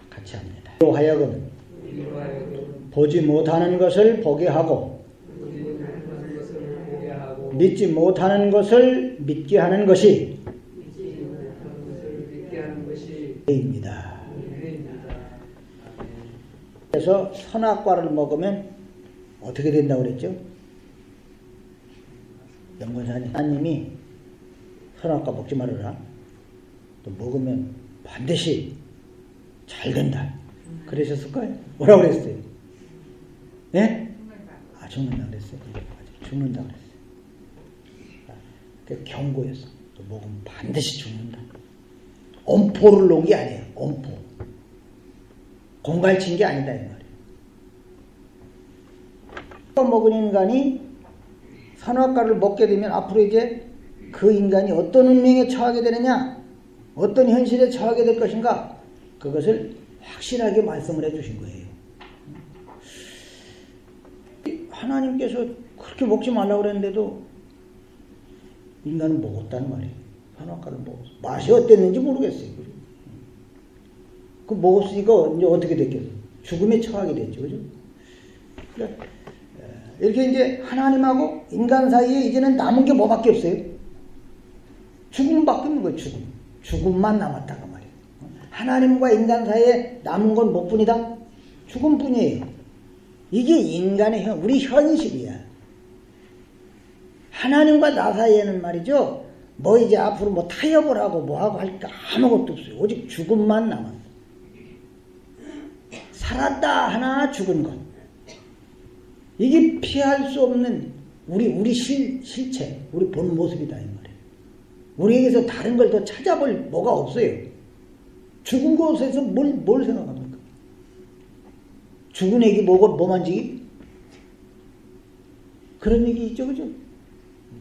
같이 합니다. 로 하여금 보지 못하는 것을 보게 하고 믿지 못하는 것을 믿게 하는 것이 입니다. 그래서 선악과를 먹으면 어떻게 된다고 그랬죠? 연구사님, 하나님이 선악과 먹지 말아라. 또 먹으면 반드시 잘 된다. 그러셨을까요? 뭐라고 그랬어요? 예? 아, 죽는다 그랬어요. 죽는다 그랬어요. 그 경고였어. 또 먹으면 반드시 죽는다. 엄포를 놓은 게 아니에요. 엄포. 공갈친 게 아니다 이 말이에요. 먹은 인간이 선악과를 먹게 되면 앞으로 이제 그 인간이 어떤 운명에 처하게 되느냐, 어떤 현실에 처하게 될 것인가, 그것을 확실하게 말씀을 해주신 거예요. 하나님께서 그렇게 먹지 말라고 그랬는데도 인간은 먹었다는 말이에요. 선악과를 먹었어. 맛이 어땠는지 모르겠어요. 그 먹었으니까 이제 어떻게 됐겠어요? 죽음에 처하게 됐죠. 그죠? 그러니까 이렇게 이제 하나님하고 인간 사이에 이제는 남은 게 뭐밖에 없어요? 죽음밖에 없는 거예요. 죽음. 죽음만 남았다가 말이에요. 하나님과 인간 사이에 남은 건 뭐뿐이다? 죽음뿐이에요. 이게 인간의 우리 현실이야. 하나님과 나 사이에는 말이죠. 뭐 이제 앞으로 뭐 타협을 하고 뭐 하고 할 게 아무것도 없어요. 오직 죽음만 남았어요. 살았다 하나 죽은 것. 이게 피할 수 없는 우리 실체, 우리 본 모습이다 이 말이에요. 우리에게서 다른 걸 더 찾아볼 뭐가 없어요. 죽은 것에서 뭘 생각합니까? 죽은 애기 뭐 만지기? 그런 얘기 있죠, 그죠?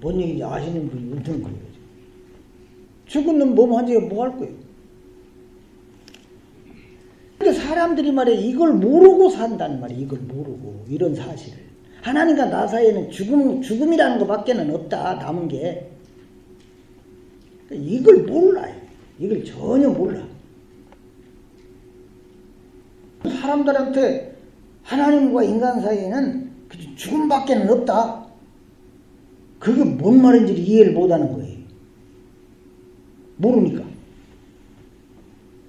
뭔 얘기인지 아시는 분이 은퇴는 거예요. 죽은 놈 몸 만지기가 뭐 할 거예요? 근데 사람들이 말이야 이걸 모르고 산다는 말이에요. 이걸 모르고 이런 사실을. 하나님과 나 사이에는 죽음이라는 것밖에는 없다. 남은 게. 이걸 몰라요. 이걸 전혀 몰라. 사람들한테 하나님과 인간 사이에는 죽음밖에는 없다. 그게 뭔 말인지 이해를 못하는 거예요. 모르니까.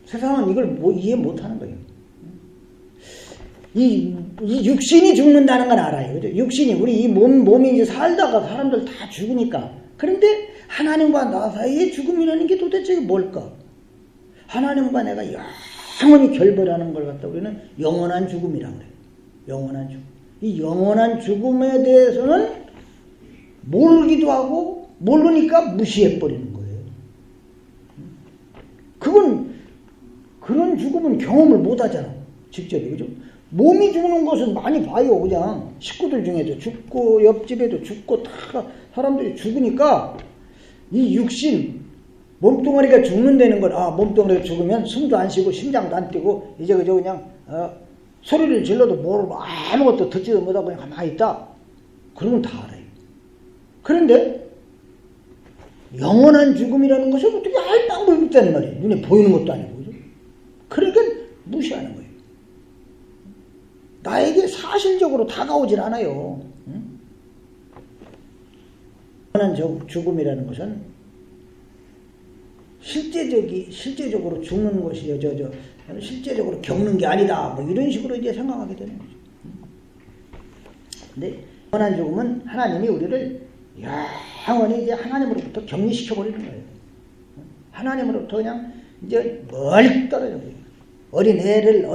세상은 이걸 이해 못하는 거예요. 이 육신이 죽는다는 건 알아요. 그죠? 육신이 우리 이 몸이 이제 살다가 사람들 다 죽으니까. 그런데 하나님과 나 사이에 죽음이라는 게 도대체 뭘까? 하나님과 내가 영원히 결별하는 걸 갖다 우리는 영원한 죽음이라고 그래요. 영원한 죽음. 이 영원한 죽음에 대해서는 모르기도 하고 모르니까 무시해버리는 거예요. 그런 죽음은 경험을 못하잖아. 직접. 그죠? 몸이 죽는 것은 많이 봐요. 그냥 식구들 중에도 죽고 옆집에도 죽고 다 사람들이 죽으니까 이 육신 몸뚱아리가 죽는다는 건 몸뚱아리가 죽으면 숨도 안 쉬고 심장도 안 뛰고 이제 그저 그냥 소리를 질러도 모르고 아무것도 듣지도 못하고 그냥 가만히 있다. 그런 건 다 알아요. 그런데 영원한 죽음이라는 것을 어떻게 알 방법이 있다는 말이에요. 눈에 보이는 것도 아니고. 그죠? 그러니까 무시하는 거예요. 나에게 사실적으로 다가오질 않아요. 응? 영원한 죽음이라는 것은 실제적으로 죽는 것이요. 실제적으로 겪는 게 아니다. 뭐 이런 식으로 이제 생각하게 되는 거죠. 근데 영원한 죽음은 하나님이 우리를 영원히 이제 하나님으로부터 격리시켜버리는 거예요. 하나님으로부터 그냥 이제 멀리 떨어져 버려요. 어린애를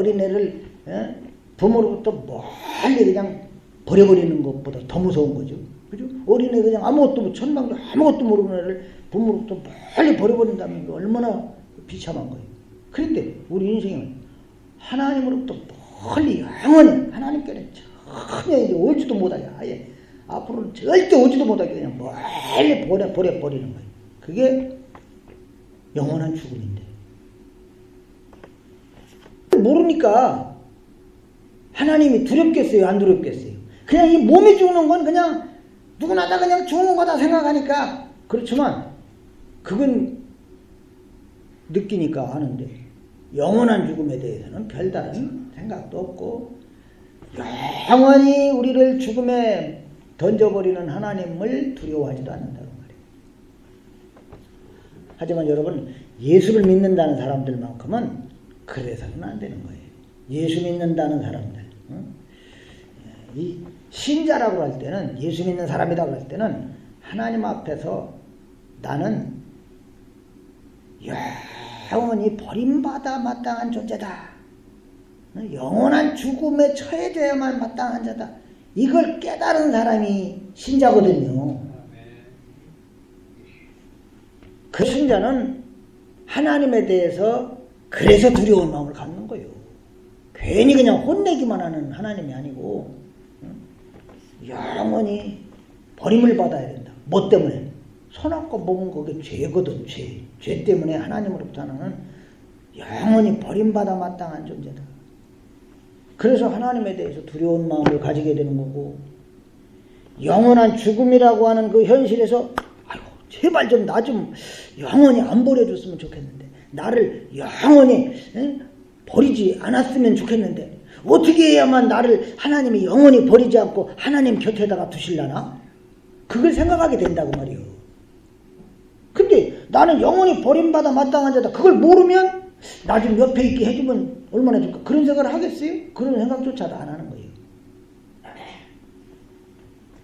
부모로부터 멀리 그냥 버려버리는 것보다 더 무서운 거죠. 그죠? 어린애 그냥 아무것도 천방도 아무것도 모르는 애를 부모로부터 멀리 버려버린다는 게 얼마나 비참한 거예요. 그런데 우리 인생은 하나님으로부터 멀리 영원히 하나님께는 전혀 이제 오지도 못하게 아예 앞으로는 절대 오지도 못하게 그냥 멀리 버려버리는 거예요. 그게 영원한 죽음인데 모르니까 하나님이 두렵겠어요? 안 두렵겠어요? 그냥 이 몸이 죽는 건 그냥 누구나 다 그냥 죽는 거다 생각하니까 그렇지만 그건 느끼니까 아는데 영원한 죽음에 대해서는 별다른 생각도 없고 영원히 우리를 죽음에 던져버리는 하나님을 두려워하지도 않는다고 말이에요. 하지만 여러분, 예수를 믿는다는 사람들만큼은 그래서는 안 되는 거예요. 예수 믿는다는 사람들, 이 신자라고 할 때는, 예수 믿는 사람이라고 할 때는 하나님 앞에서 나는 영원히 버림받아 마땅한 존재다, 영원한 죽음에 처해져야만 마땅한 자다, 이걸 깨달은 사람이 신자거든요. 그 신자는 하나님에 대해서 그래서 두려운 마음을 갖는 거예요. 괜히 그냥 혼내기만 하는 하나님이 아니고 영원히 버림을 받아야 된다. 뭐 때문에? 손아까 먹은 그게 죄거든. 죄 때문에 하나님으로부터 나는 영원히 버림받아 마땅한 존재다. 그래서 하나님에 대해서 두려운 마음을 가지게 되는 거고, 영원한 죽음이라고 하는 그 현실에서 아이고 제발 좀 나 좀 영원히 안 버려줬으면 좋겠는데, 나를 영원히 버리지 않았으면 좋겠는데, 어떻게 해야만 나를 하나님이 영원히 버리지 않고 하나님 곁에다가 두실라나? 그걸 생각하게 된다고 말이에요. 근데 나는 영원히 버림받아 마땅한 자다, 그걸 모르면 나 좀 옆에 있게 해주면 얼마나 좋을까? 그런 생각을 하겠어요? 그런 생각조차도 안 하는 거예요.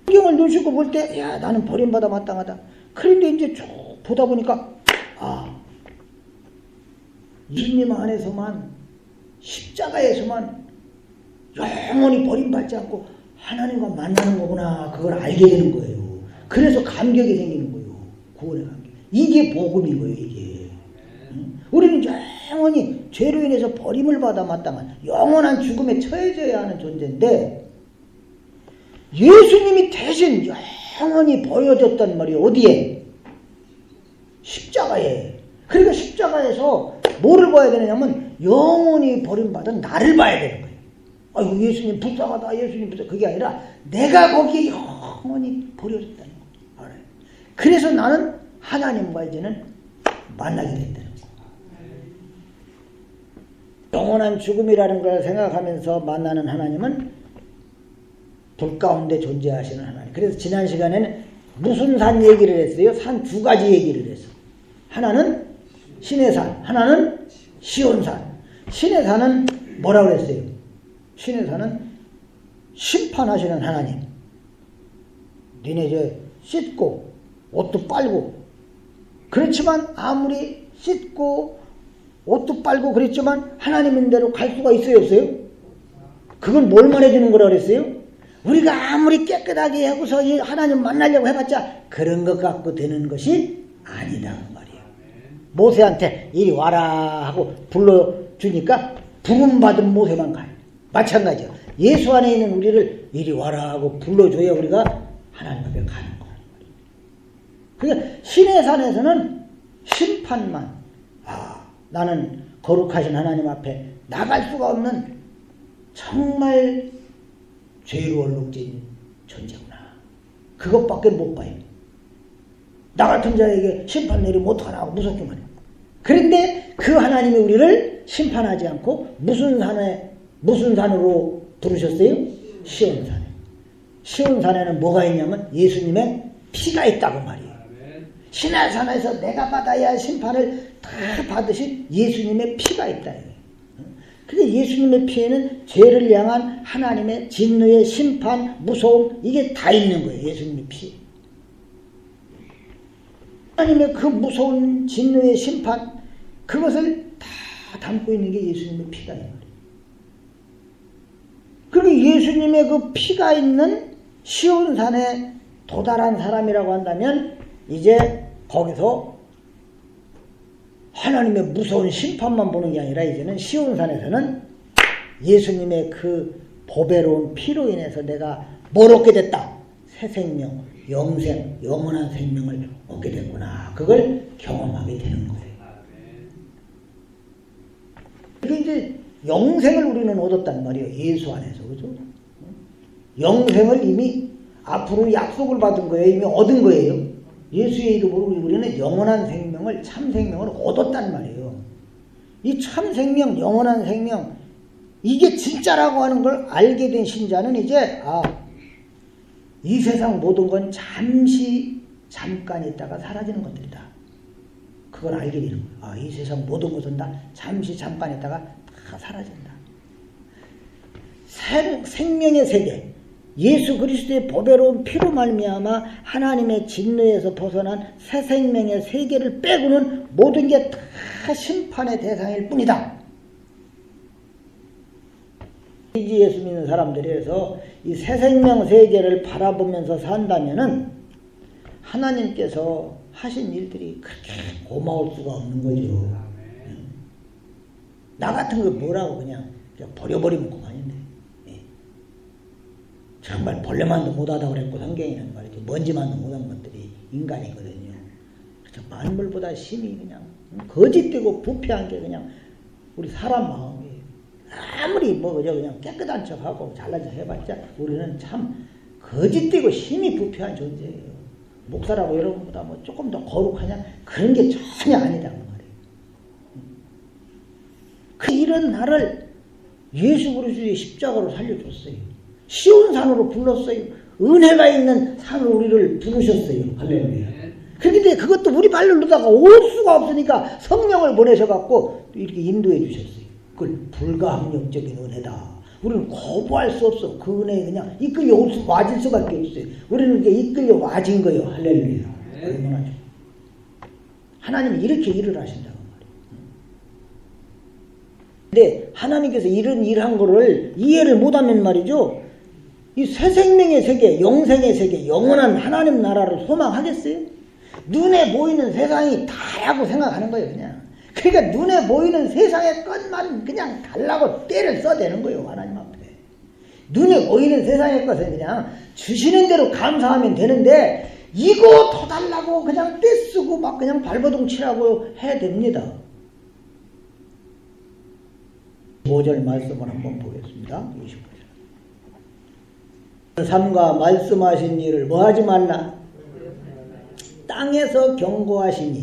성경을 눈 씻고 볼 때, 야, 나는 버림받아 마땅하다. 그런데 이제 쭉 보다 보니까, 예수님 안에서만, 십자가에서만 영원히 버림받지 않고 하나님과 만나는 거구나, 그걸 알게 되는 거예요. 그래서 감격이 생기는 거예요. 구원의 감격. 이게 복음인 거예요, 이게. 우리는 영원히 죄로 인해서 버림을 받아 마땅한 영원한 죽음에 처해져야 하는 존재인데, 예수님이 대신 영원히 버려졌단 말이에요. 어디에? 십자가에. 그러니까 십자가에서 뭐를 봐야 되느냐면 영원히 버림받은 나를 봐야 되는 거예요. 아이고 예수님 불쌍하다, 예수님 불쌍하다. 그게 아니라 내가 거기에 영원히 버려졌다는 거 알아요. 그래서 나는 하나님과 이제는 만나게 된다는 거. 영원한 죽음이라는 걸 생각하면서 만나는 하나님은 불 가운데 존재하시는 하나님. 그래서 지난 시간에는 무슨 산 얘기를 했어요? 산 두 가지 얘기를 했어. 하나는 신의 산, 하나는 시온산. 신의 산은 뭐라고 그랬어요? 신의 산은 심판하시는 하나님. 니네 저 씻고 옷도 빨고, 그렇지만 아무리 씻고 옷도 빨고 그랬지만 하나님인 대로 갈 수가 있어요, 없어요? 그건 뭘 말해주는 거라 그랬어요? 우리가 아무리 깨끗하게 하고서 하나님 만나려고 해봤자 그런 것 갖고 되는 것이 아니다 그 말이에요. 모세한테 이리 와라 하고 불러주니까 부름받은 모세만 가요. 마찬가지요. 예수 안에 있는 우리를 이리 와라 하고 불러줘야 우리가 하나님 앞에 가는 거란 말이에요. 그러니까 신의 산에서는 심판만, 나는 거룩하신 하나님 앞에 나갈 수가 없는 정말 죄로 얼룩진 존재구나. 그것밖에 못 봐요. 나 같은 자에게 심판 내리면 어떡하나 하고 무섭기만 해요. 그런데 그 하나님이 우리를 심판하지 않고 무슨 산으로 부르셨어요? 시온산에. 시온산에는 뭐가 있냐면 예수님의 피가 있다고 말이에요. 신의 산에서 내가 받아야 할 심판을 다 받으신 예수님의 피가 있다. 근데 예수님의 피에는 죄를 향한 하나님의 진노의 심판, 무서움, 이게 다 있는 거예요. 예수님의 피. 하나님의 그 무서운 진노의 심판, 그것을 다 담고 있는 게 예수님의 피가 있는 거예요. 그리고 예수님의 그 피가 있는 시온산에 도달한 사람이라고 한다면 이제 거기서 하나님의 무서운 심판만 보는 게 아니라 이제는 시온산에서는 예수님의 그 보배로운 피로 인해서 내가 뭘 얻게 됐다? 새 생명, 영생, 영원한 생명을 얻게 됐구나. 그걸 경험하게 되는 거예요. 그게 이제 영생을 우리는 얻었단 말이에요. 예수 안에서. 그죠? 영생을 이미 앞으로 약속을 받은 거예요. 이미 얻은 거예요. 예수의 이름으로 우리는 영원한 생명을, 참 생명을 얻었단 말이에요. 이 참 생명, 영원한 생명, 이게 진짜라고 하는 걸 알게 된 신자는 이제 이 세상 모든 건 잠깐 있다가 사라지는 것들이다. 그걸 알게 되는 거야. 이 세상 모든 것은 다 잠깐 있다가 다 사라진다. 생명의 세계, 예수 그리스도의 보배로운 피로 말미암아 하나님의 진노에서 벗어난 새 생명의 세계를 빼고는 모든 게 다 심판의 대상일 뿐이다. 예수 믿는 사람들에서 이 새 생명 세계를 바라보면서 산다면은 하나님께서 하신 일들이 그렇게 고마울 수가 없는 거죠. 나 같은 거 뭐라고 그냥 버려버리면 그만인데. 정말 벌레만도 못하다고 그랬고 성경에는 말이죠. 먼지만도 못한 것들이 인간이거든요. 그래서 만물보다 심히 그냥 거짓되고 부패한 게 그냥 우리 사람 마음이에요. 아무리 그저 그냥 깨끗한 척하고 잘난 척 해봤자 우리는 참 거짓되고 심히 부패한 존재예요. 목사라고 여러분보다 조금 더 거룩하냐? 그런 게 전혀 아니다고 말이에요. 이런 나를 예수 그리스도의 십자가로 살려줬어요. 쉬운 산으로 불렀어요. 은혜가 있는 산으로 우리를 부르셨어요. 할렐루야. 그런데 그것도 우리 발로 누다가 올 수가 없으니까 성령을 보내셔갖고 이렇게 인도해 주셨어요. 그걸 불가항력적인 은혜다. 우리는 거부할 수 없어. 그 은혜에 그냥 이끌려 와질 수밖에 없어요. 우리는 이렇게 이끌려 와진 거예요. 할렐루야. 얼마나 좋아. 하나님이 이렇게 일을 하신다고 말이에요. 근데 하나님께서 이런 일한 거를 이해를 못하면 말이죠. 이 새 생명의 세계, 영생의 세계, 영원한 하나님 나라를 소망하겠어요? 눈에 보이는 세상이 다라고 생각하는 거예요, 그냥. 그러니까 눈에 보이는 세상의 것만 그냥 달라고 때를 써대는 거예요, 하나님 앞에. 눈에 보이는 세상의 것은 그냥 주시는 대로 감사하면 되는데, 이거 더 달라고 그냥 떼쓰고 막 그냥 발버둥 치라고 해야 됩니다. 5절 말씀을 한번 보겠습니다. 25절. 삼가 말씀하신 일을 뭐하지 말라? 땅에서 경고하신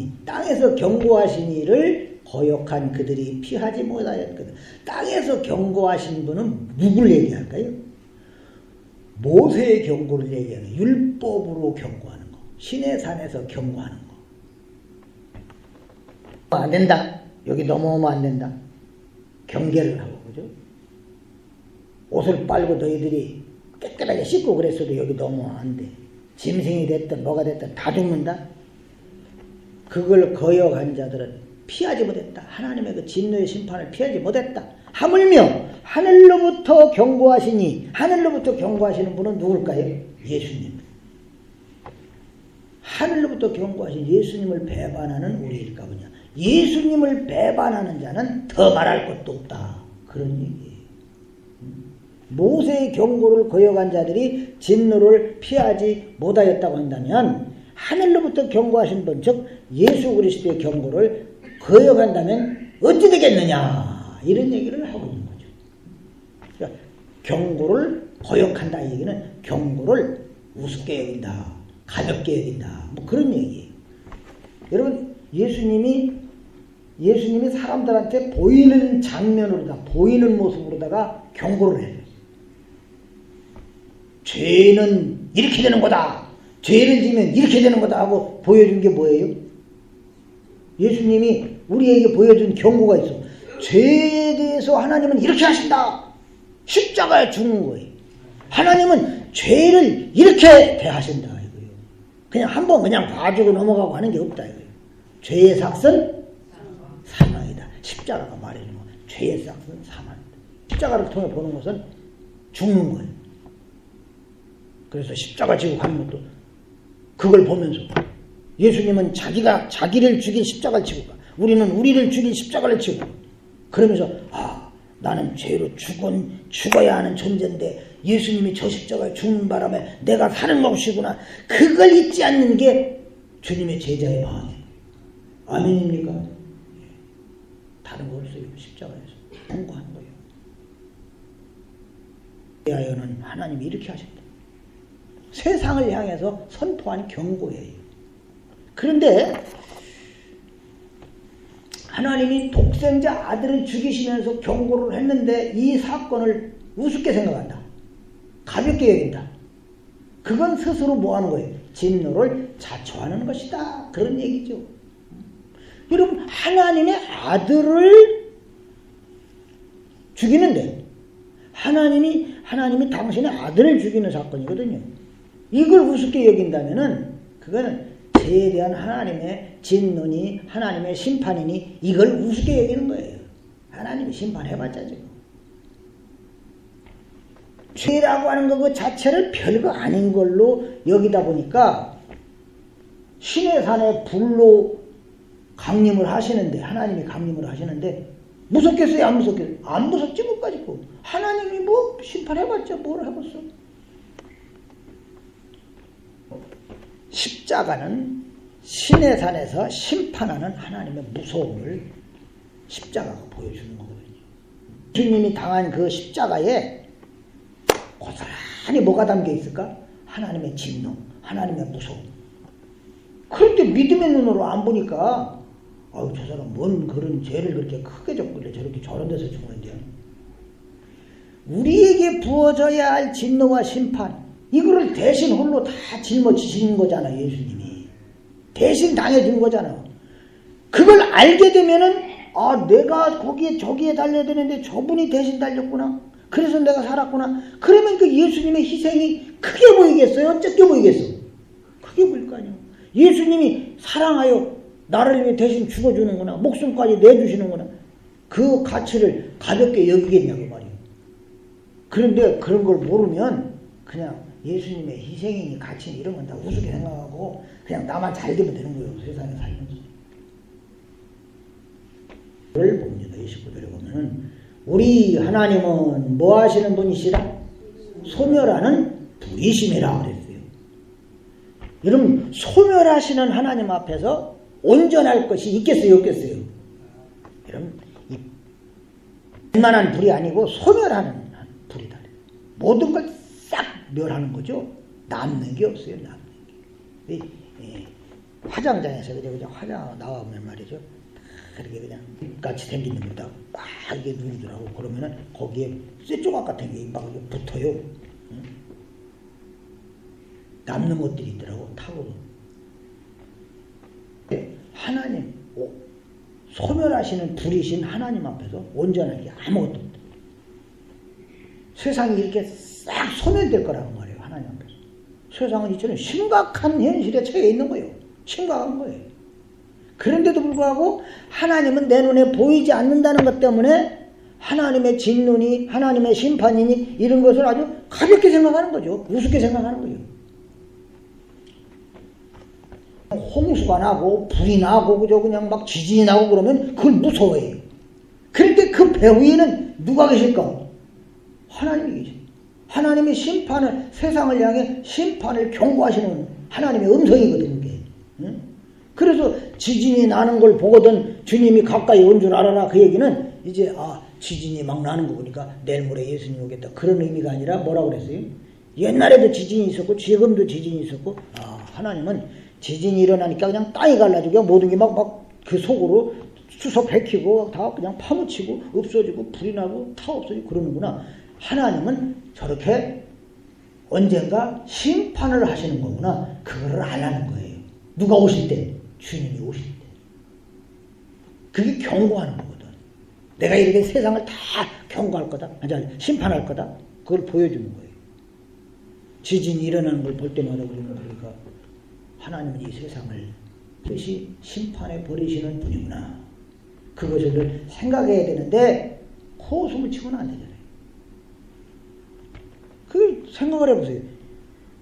이를 거역한 그들이 피하지 못하였거든. 땅에서 경고하신 분은 누굴 얘기할까요? 모세의 경고를 얘기하는, 율법으로 경고하는 거, 신의 산에서 경고하는 거. 안 된다. 여기 넘어오면 안 된다. 경계를 하고, 그죠? 옷을 빨고 너희들이 깨끗하게 씻고 그랬어도 여기 넘어오면 안 돼. 짐승이 됐든 뭐가 됐든 다 죽는다. 그걸 거역한 자들은 피하지 못했다. 하나님의 그 진노의 심판을 피하지 못했다. 하물며 하늘로부터 경고하시는 분은 누굴까요? 예수님. 하늘로부터 경고하신 예수님을 배반하는 우리일까 보냐. 예수님을 배반하는 자는 더 말할 것도 없다. 그런 얘기예요. 모세의 경고를 거역한 자들이 진노를 피하지 못하였다고 한다면, 하늘로부터 경고하신 분, 즉 예수 그리스도의 경고를 거역한다면 어찌 되겠느냐, 이런 얘기를 하고 있는 거죠. 그러니까 경고를 거역한다 이 얘기는 경고를 우습게 여긴다, 가볍게 여긴다, 뭐 그런 얘기예요. 여러분, 예수님이 사람들한테 보이는 장면으로다, 보이는 모습으로다가 경고를 해요. 죄는 이렇게 되는 거다. 죄를 지면 이렇게 되는 거다 하고 보여준 게 뭐예요? 예수님이 우리에게 보여준 경고가 있어. 죄에 대해서 하나님은 이렇게 하신다. 십자가에 죽는 거예요. 하나님은 죄를 이렇게 대하신다 이거예요. 그냥 한번 그냥 봐주고 넘어가고 하는 게 없다 이거예요. 죄의 삭은 사망이다. 십자가가 말해주는 거. 죄의 삭은 사망이다. 십자가를 통해 보는 것은 죽는 거예요. 그래서 십자가 지고 가는 것도 그걸 보면서 예수님은 자기를 죽인 십자가를 지고 가. 우리는 우리를 죽인 십자가를 지고 가. 그러면서 나는 죄로 죽어야 하는 존재인데 예수님이 저 십자가에 죽는 바람에 내가 사는 것이구나. 그걸 잊지 않는 게 주님의 제자의 마음이에요. 아멘입니까? 다른 거 없어요. 십자가에서 경고하는 거예요. 대하여는 하나님이 이렇게 하셨다. 세상을 향해서 선포한 경고예요. 그런데 하나님이 독생자 아들을 죽이시면서 경고를 했는데 이 사건을 우습게 생각한다. 가볍게 여긴다. 그건 스스로 뭐 하는 거예요? 진노를 자초하는 것이다. 그런 얘기죠. 여러분, 하나님의 아들을 죽이는데 하나님이 당신의 아들을 죽이는 사건이거든요. 이걸 우습게 여긴다면은 그거는 죄에 대한 하나님의 진노니 하나님의 심판이니 이걸 우습게 여기는 거예요. 하나님이 심판해봤자 지금. 죄라고 하는 거 그 자체를 별거 아닌 걸로 여기다 보니까 신의 산에 불로 강림을 하시는데 하나님이 강림을 하시는데 무섭겠어요? 안 무섭겠어요? 안 무섭지 못 가지고 하나님이 뭐 심판해봤자 뭘 해봤어? 십자가는 신의 산에서 심판하는 하나님의 무서움을 십자가가 보여주는 거거든요. 주님이 당한 그 십자가에 고스란히 뭐가 담겨 있을까? 하나님의 진노, 하나님의 무서움. 그럴 때 믿음의 눈으로 안 보니까 아유 저 사람 뭔 그런 죄를 그렇게 크게 졌길래 저렇게 저런 데서 죽는데요. 우리에게 부어져야 할 진노와 심판 이거를 대신 홀로 다 짊어지시는 거잖아. 예수님이 대신 당해준 거잖아. 그걸 알게 되면은 아 내가 거기에 저기에 달려야 되는데 저분이 대신 달렸구나. 그래서 내가 살았구나. 그러면 그 예수님의 희생이 크게 보이겠어요? 적게 보이겠어? 크게 보일 거 아니야. 예수님이 사랑하여 나를 위해 대신 죽어주는구나. 목숨까지 내주시는구나. 그 가치를 가볍게 여기겠냐고 말이에요. 그런데 그런 걸 모르면 그냥 예수님의 희생이니 가치니 이런 건 다 우습게 생각하고 그냥 나만 잘 되면 되는 거예요. 세상에 살면서. 그걸 봅니다. 29절에 보면은 우리 하나님은 뭐 하시는 분이시라? 소멸하는 분이심이라 그랬어요. 여러분 소멸하시는 하나님 앞에서 온전할 것이 있겠어요? 없겠어요? 여러분 웬만한 불이 아니고 소멸하는 불이다. 모든 걸 싹 멸하는 거죠. 남는 게 없어요. 남는 게. 화장장에서 그냥 화장 나오면 말이죠. 그렇게 그냥 같이 생긴 놈이다. 막 이게 누르더라고. 그러면은 거기에 쇠조각 같은 게 막 붙어요. 응? 남는 것들이 있더라고. 타고도. 하나님, 소멸하시는 불이신 하나님 앞에서 온전한 게 아무것도 없다. 세상이 이렇게 싹 소멸될 거라고 말해요. 하나님 앞에서. 세상은 이처럼 심각한 현실에 처해 있는 거예요. 심각한 거예요. 그런데도 불구하고 하나님은 내 눈에 보이지 않는다는 것 때문에 하나님의 진노니 하나님의 심판이니 이런 것을 아주 가볍게 생각하는 거죠. 우습게 생각하는 거죠. 홍수가 나고 불이 나고 그저 그냥 막 지진이 나고 그러면 그걸 무서워해요. 그런데 그 배 위에는 누가 계실까? 하나님이 계십니다. 하나님의 심판을 세상을 향해 심판을 경고하시는 하나님의 음성이거든요. 그게. 응? 그래서 지진이 나는 걸 보거든 주님이 가까이 온 줄 알아라. 그 얘기는 이제 지진이 막 나는 거 보니까 내일 모레 예수님 오겠다. 그런 의미가 아니라 뭐라고 그랬어요? 옛날에도 지진이 있었고 지금도 지진이 있었고 하나님은 지진이 일어나니까 그냥 땅이 갈라지고 모든 게 막 그 속으로 수소 백히고 다 그냥 파묻히고 없어지고 불이 나고 다 없어지고 그러는구나. 하나님은 저렇게 언젠가 심판을 하시는 거구나. 그거를 알라는 거예요. 누가 오실 때? 주님이 오실 때. 그게 경고하는 거거든. 내가 이렇게 세상을 다 경고할 거다. 아니, 심판할 거다. 그걸 보여주는 거예요. 지진이 일어나는 걸 볼 때마다 우리는 그러니까 하나님은 이 세상을 뜻이 심판해 버리시는 분이구나. 그것을 생각해야 되는데 코웃음을 치고는 안 되잖아요. 그 생각을 해보세요.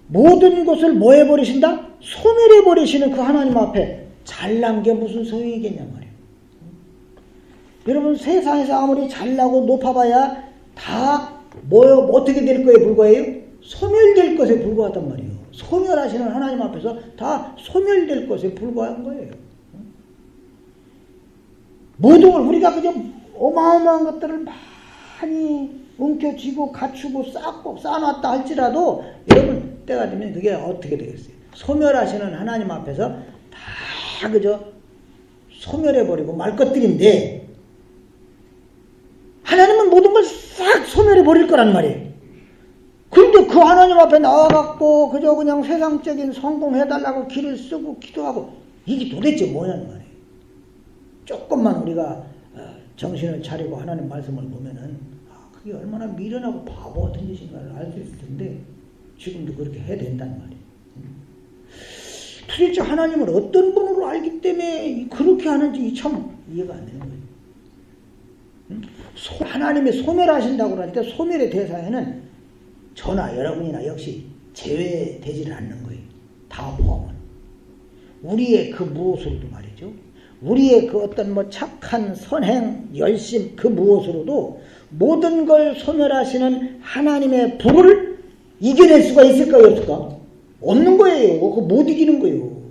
모든 것을 뭐 해버리신다? 소멸해버리시는 그 하나님 앞에 잘난 게 무슨 소용이겠냐 말이에요. 여러분 세상에서 아무리 잘나고 높아봐야 다 어떻게 될 거에 불과해요? 소멸될 것에 불과하단 말이에요. 소멸하시는 하나님 앞에서 다 소멸될 것에 불과한 거예요. 모든 걸 우리가 그저 어마어마한 것들을 많이 움켜쥐고 갖추고 쌓고 쌓아놨다 할지라도 여러분 때가 되면 그게 어떻게 되겠어요? 소멸하시는 하나님 앞에서 다 그저 소멸해버리고 말 것들인데 하나님은 모든 걸 싹 소멸해버릴 거란 말이에요. 그런데 그 하나님 앞에 나와갖고 그저 그냥 세상적인 성공해달라고 길을 쓰고 기도하고 이게 도대체 뭐냐는 말이에요. 조금만 우리가 정신을 차리고 하나님 말씀을 보면은 그게 얼마나 미련하고 바보 같은 짓인가를 알 수 있을 텐데 지금도 그렇게 해야 된단 말이에요. 도대체 하나님을 어떤 분으로 알기 때문에 그렇게 하는지 참 이해가 안 되는 거예요. 하나님이 소멸하신다고 할 때 소멸의 대상에는 저나 여러분이나 역시 제외되지를 않는 거예요. 다 포함은. 우리의 그 무엇으로도 말이죠. 우리의 그 어떤 착한 선행, 열심 그 무엇으로도 모든 걸 소멸하시는 하나님의 불을 이겨낼 수가 있을까요? 없을까? 없는 거예요. 그거 못 이기는 거예요.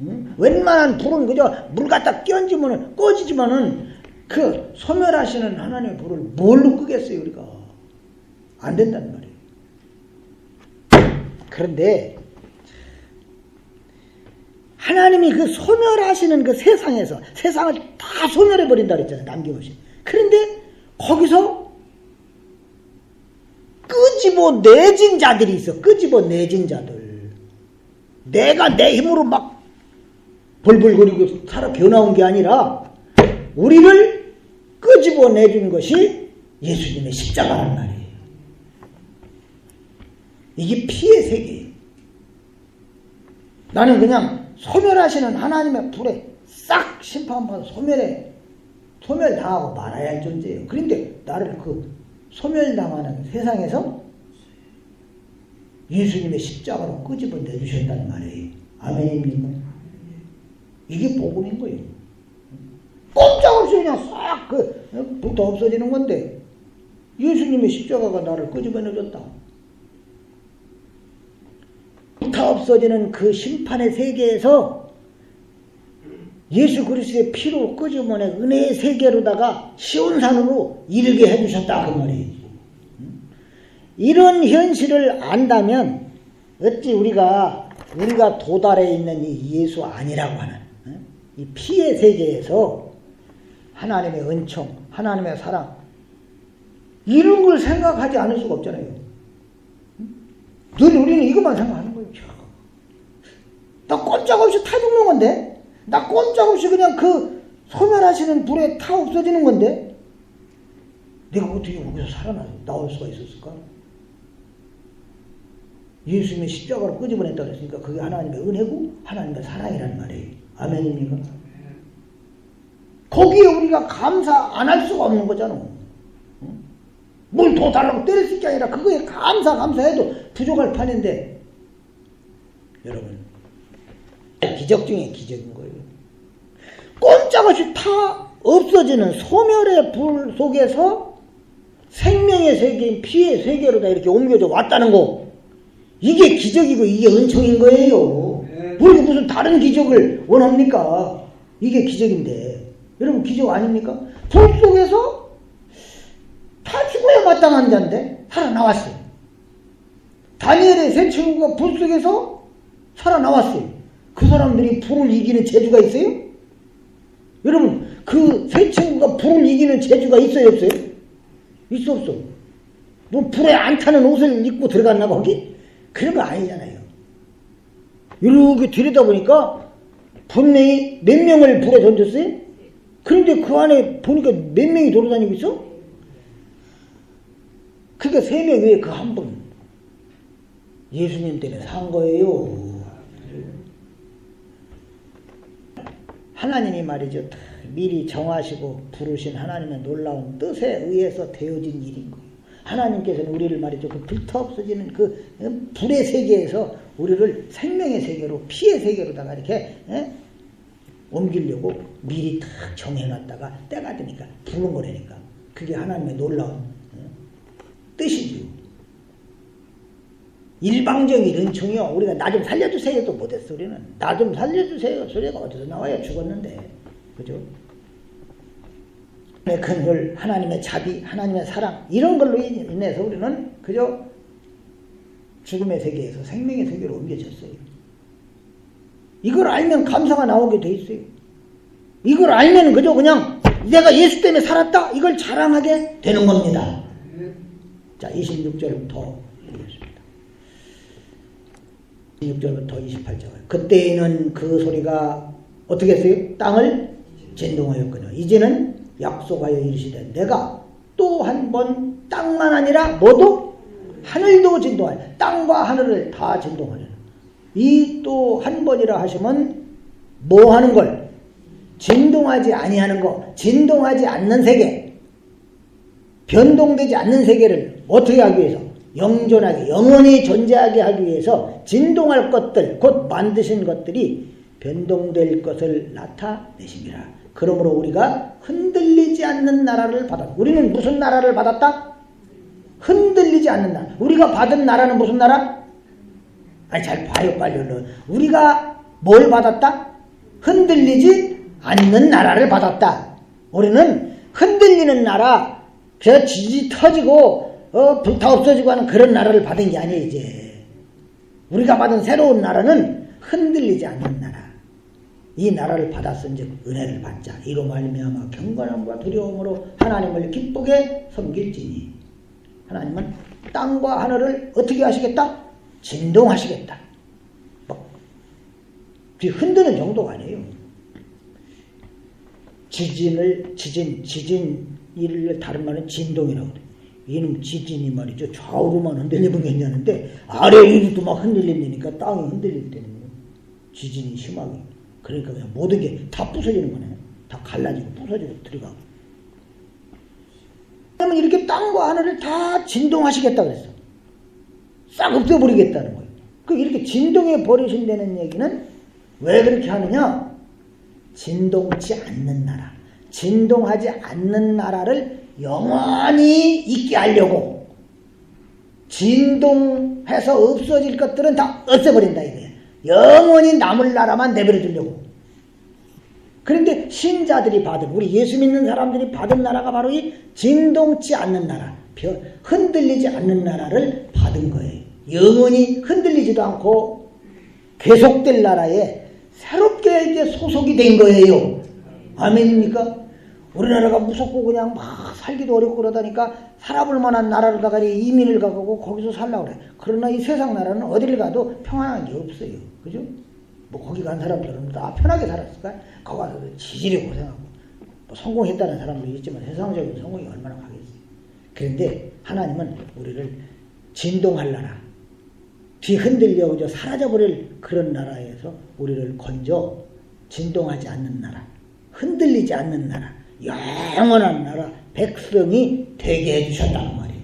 응? 웬만한 불은 그저 물 갖다 끼얹으면 꺼지지만은 그 소멸하시는 하나님의 불을 뭘로 끄겠어요, 우리가? 안 된단 말이에요. 그런데 하나님이 그 소멸하시는 그 세상에서 세상을 다 소멸해버린다 그랬잖아요. 남김없이. 그런데 거기서 끄집어내진 자들이 있어. 끄집어내진 자들. 내가 내 힘으로 막 벌벌거리고 살아 겨나온 게 아니라 우리를 끄집어내준 것이 예수님의 십자가란 말이에요. 이게 피의 세계예요. 나는 그냥 소멸하시는 하나님의 불에 싹 심판받아 소멸당하고 말아야 할 존재예요. 그런데 나를 그 소멸당하는 세상에서 예수님의 십자가로 끄집어내주셨다는 말이에요. 아멘입니까? 이게 복음인 거예요. 꼼짝없이 그냥 싹 부터 없어지는 건데 예수님의 십자가가 나를 끄집어내줬다. 다 없어지는 그 심판의 세계에서 예수 그리스도의 피로 끄집어내 은혜의 세계로다가 시온산으로 이르게 해주셨다 그 말이에요. 이런 현실을 안다면 어찌 우리가 도달해 있는 이 예수 아니라고 하는 이 피의 세계에서 하나님의 은총, 하나님의 사랑 이런 걸 생각하지 않을 수가 없잖아요. 늘 우리는 이것만 생각하는 거예요. 나 꼼짝없이 타 죽는 건데, 나 꼼짝없이 그냥 그 소멸하시는 불에 타 없어지는 건데 내가 어떻게 여기서 나올 수가 있었을까? 예수님의 십자가로 끄집어냈다고 했으니까 그게 하나님의 은혜고 하나님의 사랑이라는 말이에요. 아멘입니까? 거기에 우리가 감사 안 할 수가 없는 거잖아. 뭘 더 달라고 때릴 게 아니라 그거에 감사해도 부족할 판인데 여러분 기적 중에 기적인 거예요. 꼼짝없이 다 없어지는 소멸의 불 속에서 생명의 세계인 피의 세계로 다 이렇게 옮겨져 왔다는 거 이게 기적이고 이게 은총인 거예요. 우리가 무슨 다른 기적을 원합니까? 이게 기적인데 여러분 기적 아닙니까? 불 속에서 다 죽어야 마땅한 자인데 살아나왔어요. 다니엘의 세 친구가 불 속에서 살아나왔어요. 그 사람들이 불을 이기는 재주가 있어요? 여러분 그 세 친구가 불을 이기는 재주가 있어요 없어요? 있어 없어? 뭐 불에 안 타는 옷을 입고 들어갔나 거기? 그런 거 아니잖아요. 이렇게 들여다보니까 분명히 몇 명을 불에 던졌어요? 그런데 그 안에 보니까 몇 명이 돌아다니고 있어? 그러니까 3명 외에 그 한 분 예수님 때문에 산 거예요. 하나님이 말이죠. 미리 정하시고 부르신 하나님의 놀라운 뜻에 의해서 되어진 일인 거예요. 하나님께서는 우리를 말이죠. 그 불타 없어지는 그 불의 세계에서 우리를 생명의 세계로 피의 세계로다가 이렇게 옮기려고 미리 딱 정해놨다가 때가 되니까 부른 거라니까. 그게 하나님의 놀라운 뜻이지요. 일방적인 은총이요. 우리가 나 좀 살려주세요도 못했어. 우리는 나 좀 살려주세요 소리가 어디서 나와야 죽었는데 그죠? 큰 하나님의 자비, 하나님의 사랑 이런 걸로 인해서 우리는 그저 죽음의 세계에서 생명의 세계로 옮겨졌어요. 이걸 알면 감사가 나오게 돼 있어요. 이걸 알면 그저 그냥 내가 예수 때문에 살았다 이걸 자랑하게 되는 겁니다. 자, 26절부터 보겠습니다. 26절부터 28절. 그때에는 그 소리가 어떻게 했어요? 땅을 진동하였거든요. 이제는 약속하여 이르시되 내가 또 한 번 땅만 아니라 뭐도 하늘도 진동하여 땅과 하늘을 다 진동하려. 이 또 한 번이라 하시면 뭐 하는 걸? 진동하지 아니하는 거, 진동하지 않는 세계, 변동되지 않는 세계를 어떻게 하기 위해서? 영존하게, 영원히 존재하게 하기 위해서 진동할 것들, 곧 만드신 것들이 변동될 것을 나타내십니다. 그러므로 우리가 흔들리지 않는 나라를 받았다. 우리는 무슨 나라를 받았다? 흔들리지 않는 나라. 우리가 받은 나라는 무슨 나라? 아니 잘 봐요 빨리 얼른. 우리가 뭘 받았다? 흔들리지 않는 나라를 받았다. 우리는 흔들리는 나라, 그래서 지지 터지고 불타 없어지고 하는 그런 나라를 받은 게 아니에요. 이제 우리가 받은 새로운 나라는 흔들리지 않는 나라. 이 나라를 받았은즉 은혜를 받자. 이로 말미암아 경건함과 두려움으로 하나님을 기쁘게 섬길지니 하나님은 땅과 하늘을 어떻게 하시겠다? 진동하시겠다. 뭐 흔드는 정도가 아니에요. 지진 이를 다른 말은 진동이라고 돼. 이놈 지진이 말이죠. 좌우로만 흔들리면 괜찮은데 아래 위로도 막 흔들린다니까 땅이 흔들릴 때는 지진이 심하게. 그러니까 그냥 모든 게 다 부서지는 거네. 다 갈라지고 부서지고 들어가고. 그러면 이렇게 땅과 하늘을 다 진동하시겠다 그랬어. 싹 없애버리겠다는 거예요. 그 이렇게 진동해 버리신다는 얘기는 왜 그렇게 하느냐? 진동치 않는 나라, 진동하지 않는 나라를 영원히 있게 하려고 진동해서 없어질 것들은 다 없애버린다 이거예요. 영원히 남을 나라만 내버려 두려고. 그런데 신자들이 받은, 우리 예수 믿는 사람들이 받은 나라가 바로 이 진동치 않는 나라, 흔들리지 않는 나라를 받은 거예요. 영원히 흔들리지도 않고 계속될 나라에 새롭게 이제 소속이 된 거예요. 아멘입니까? 우리나라가 무섭고 그냥 막 살기도 어렵고 그러다니까 살아볼 만한 나라로다가 이민을 가고 거기서 살라고 그래. 그러나 이 세상 나라는 어디를 가도 평안한 게 없어요. 그죠? 뭐 거기 간 사람들은 다 편하게 살았을까? 거기 가서 지질이 고생하고 뭐 성공했다는 사람도 있지만 세상적인 성공이 얼마나 가겠어요. 그런데 하나님은 우리를 진동할 나라, 뒤흔들려 사라져버릴 그런 나라에서 우리를 건져 진동하지 않는 나라, 흔들리지 않는 나라, 영원한 나라 백성이 되게 해주셨다는 말이에요.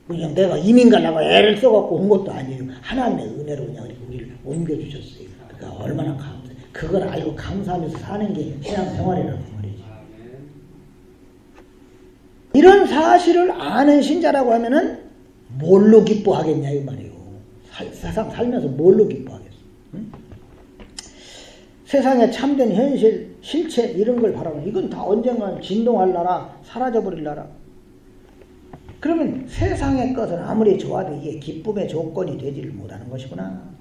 그냥 내가 이민 가려고 애를 써갖고 온 것도 아니에요. 하나님의 은혜로 그냥 우리를 옮겨주셨어요. 그러니까 얼마나 감사해. 그걸 알고 감사하면서 사는 게 신앙생활이라는 말이죠. 이런 사실을 아는 신자라고 하면은 뭘로 기뻐하겠냐 이 말이에요. 세상 살면서 뭘로 기뻐하겠어? 응? 세상의 참된 현실, 실체 이런 걸 바라보면 이건 다 언젠간 진동할 나라, 사라져버릴 나라. 그러면 세상의 것은 아무리 좋아도 이게 기쁨의 조건이 되지를 못하는 것이구나.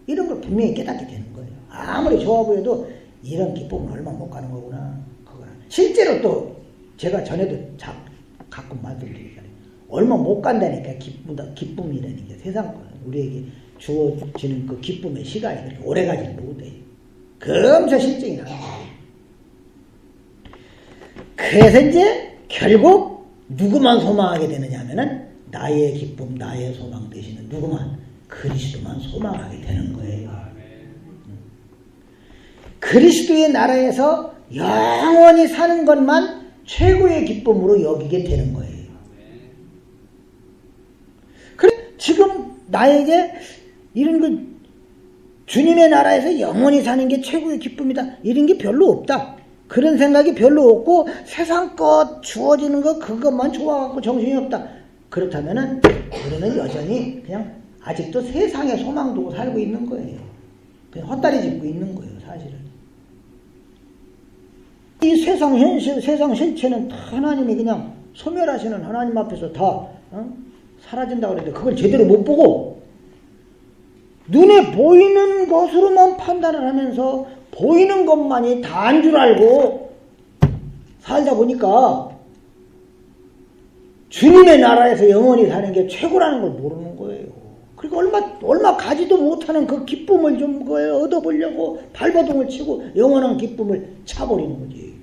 이런 걸 분명히 깨닫게 되는 거예요. 아무리 좋아 보여도 이런 기쁨은 얼마 못 가는 거구나. 그거는 실제로 또 제가 전에도 가끔 말씀드리잖아요. 얼마 못 간다니까 기쁨이라는 게 세상 거는 우리에게 주어지는 그 기쁨의 시간이 그렇게 오래 가지는 못해요. 금세 실증이 나는 거예요. 그래서 이제 결국 누구만 소망하게 되느냐 하면은 나의 기쁨, 나의 소망 되시는 누구만? 그리스도만 소망하게 되는 거예요. 그리스도의 나라에서 영원히 사는 것만 최고의 기쁨으로 여기게 되는 거예요. 그래 지금 나에게 이런 그 주님의 나라에서 영원히 사는 게 최고의 기쁨이다. 이런 게 별로 없다. 그런 생각이 별로 없고 세상 것 주어지는 거 그것만 좋아갖고 정신이 없다. 그렇다면은 우리는 여전히 그냥 아직도 세상에 소망 두고 살고 있는 거예요. 그냥 헛다리 짚고 있는 거예요, 사실은. 이 세상 현실, 세상 실체는 다 하나님이 그냥 소멸하시는 하나님 앞에서 다 사라진다고 그러는데 그걸 제대로 못 보고 눈에 보이는 것으로만 판단을 하면서 보이는 것만이 다인 줄 알고 살다 보니까 주님의 나라에서 영원히 사는 게 최고라는 걸 모르는 거예요. 그러니까 얼마 가지도 못하는 그 기쁨을 좀 얻어보려고 발버둥을 치고 영원한 기쁨을 차버리는 거지.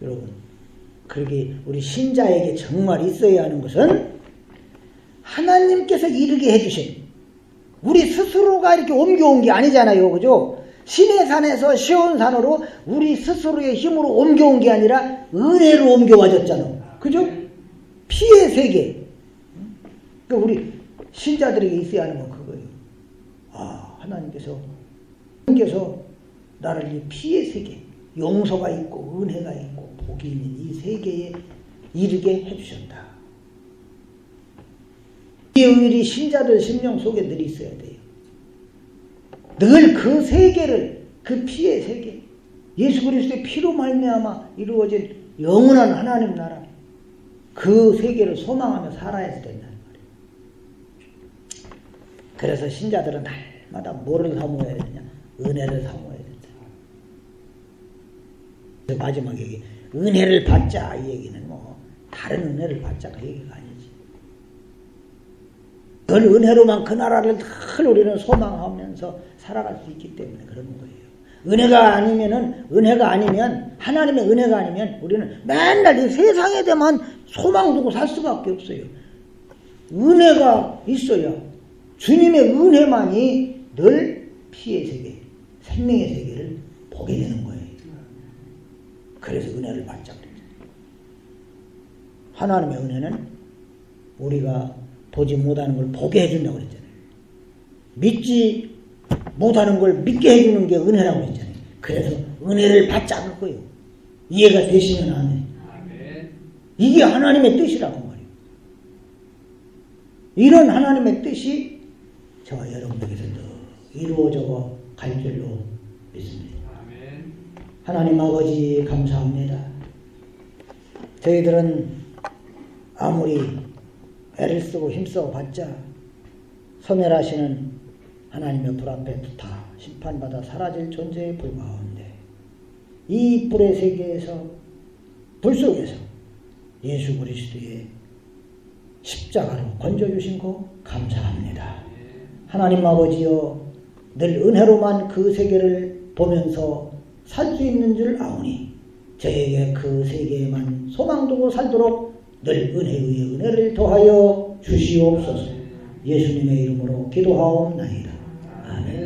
여러분, 그러게 우리 신자에게 정말 있어야 하는 것은 하나님께서 이르게 해주신, 우리 스스로가 이렇게 옮겨온 게 아니잖아요. 그죠? 신의 산에서 시온산으로 우리 스스로의 힘으로 옮겨온 게 아니라 은혜로 옮겨와졌잖아. 그죠? 피의 세계. 그러니까 우리 신자들에게 있어야 하는 건 그거예요. 아, 하나님께서 나를 이 피의 세계, 용서가 있고 은혜가 있고 복이 있는 이 세계에 이르게 해주셨다. 이 의일이 신자들 심령 속에 늘 있어야 돼요. 늘 그 세계를, 그 피의 세계, 예수 그리스도의 피로 말미암아 이루어진 영원한 하나님 나라, 그 세계를 소망하며 살아야 된다는 말이에요. 그래서 신자들은 날마다 뭐를 사모해야 되냐? 은혜를 사모해야 된다. 그래서 마지막 얘기, 은혜를 받자, 이 얘기는 뭐 다른 은혜를 받자 그 얘기가 아니지. 그 은혜로만 그 나라를 늘 우리는 소망하면서 살아갈 수 있기 때문에 그런 거예요. 은혜가 아니면 하나님의 은혜가 아니면 우리는 맨날 이 세상에 대만 소망 두고 살 수밖에 없어요. 은혜가 있어야 주님의 은혜만이 늘 피의 세계, 생명의 세계를 보게 되는 거예요. 그래서 은혜를 받자 그랬죠. 하나님의 은혜는 우리가 보지 못하는 걸 보게 해준다고 그랬잖아요. 믿지 못하는 걸 믿게 해주는 게 은혜라고 했잖아요. 그래서 은혜를 받자 그거예요. 이해가 되시면 안 해. 이게 하나님의 뜻이라고 말이에요. 이런 하나님의 뜻이 저와 여러분에게서 이루어져 갈 줄로 믿습니다. 하나님 아버지 감사합니다. 저희들은 아무리 애를 쓰고 힘써 봤자 소멸하시는 하나님의 불 앞에 다 심판받아 사라질 존재에 불과한데, 이 불의 세계에서, 불 속에서 예수 그리스도의 십자가로 건져주신 거 감사합니다. 하나님 아버지여, 늘 은혜로만 그 세계를 보면서 살 수 있는 줄 아오니 저에게 그 세계에만 소망 두고 살도록 늘 은혜의 은혜를 더하여 주시옵소서. 예수님의 이름으로 기도하옵나이다. 아멘.